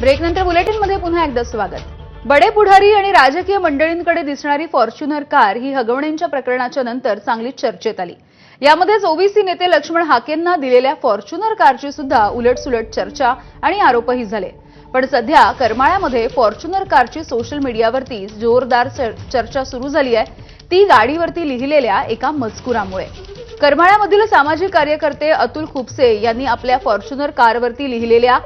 ब्रेकनंतर बुलेटिनमध्ये पुन्हा एकदा स्वागत। बडे पुढारी आणि राजकीय मंडळींकडे दिसणारी फॉर्च्युनर कार ही हगवणेंच्या प्रकरणाच्या नंतर चांगलीच चर्चेत आली। यामध्येच ओबीसी नेते लक्ष्मण हाकेंना दिलेल्या फॉर्च्युनर कारची सुद्धा उलटसुलट चर्चा आणि आरोपही झाले। पण सध्या करमाळ्यामध्ये फॉर्च्युनर कारची सोशल मीडियावरती जोरदार चर्चा सुरू झाली आहे, ती गाडीवरती लिहिलेल्या एका मजकुरामुळे। करमाळ्यामधील सामाजिक कार्यकर्ते अतुल खुपसे यांनी आपल्या फॉर्च्युनर कारवरती लिहिलेल्या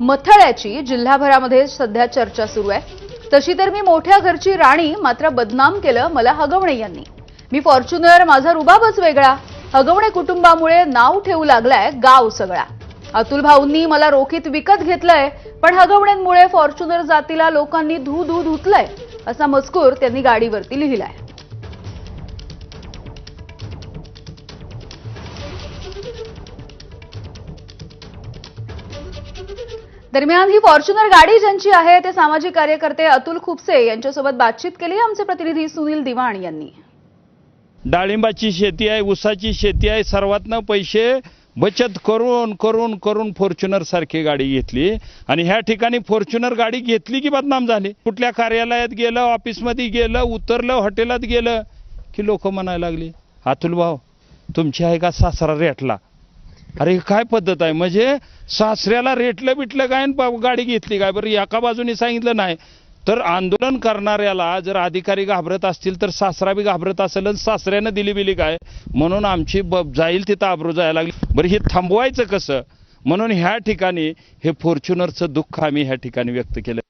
मथळ्याची जिल्हाभरामध्ये सध्या चर्चा सुरू आहे। तशी तर मी मोठ्या घरची राणी, मात्र बदनाम केलं मला हगवणे यांनी। मी फॉर्च्युनर, माझा रुबाबच वेगळा, हगवणे कुटुंबामुळे नाव ठेवू लागलाय गाव सगळा। अतुल भाऊंनी मला रोखीत विकत घेतलंय, पण हगवणेंमुळे फॉर्च्युनर जातीला लोकांनी धू धू धुतलंय, असा मजकूर त्यांनी गाडीवरती लिहिलाय। दरम्यान ही फॉर्च्युनर गाडी ज्यांची आहे ते सामाजिक कार्यकर्ते अतुल खुपसे यांच्यासोबत बातचीत केली आमचे प्रतिनिधी सुनील दिवाण यांनी। डाळिंबाची शेती आहे, ऊसाची शेती आहे, सर्वातनं पैसे बचत करून करून करून फॉर्च्युनर सारखी गाडी घेतली आणि ह्या ठिकाणी फॉर्च्युनर गाडी घेतली की बदनाम झाले। कुठल्या कार्यालयात गेलं, ऑफिसमध्ये गेलं, उतरलं, हॉटेलात गेलं की लोक म्हणायला लागली, अतुल भाऊ तुमची आहे का सासरा रेटला? अरे काय पद्धत आहे, म्हणजे सासऱ्याला रेटलं बिटलं काय गाडी घेतली काय? बरं एका बाजूने सांगितलं नाही तर आंदोलन करणाऱ्याला जर अधिकारी घाबरत असतील तर सासरा बी घाबरत असेल, सासऱ्यानं दिली बिली काय म्हणून आमची जाईल तिथं आबरू जायला लागली। बरं हे थांबवायचं कसं? म्हणून ह्या ठिकाणी हे फॉर्च्युनरचं दुःख आम्ही ह्या ठिकाणी व्यक्त केलं।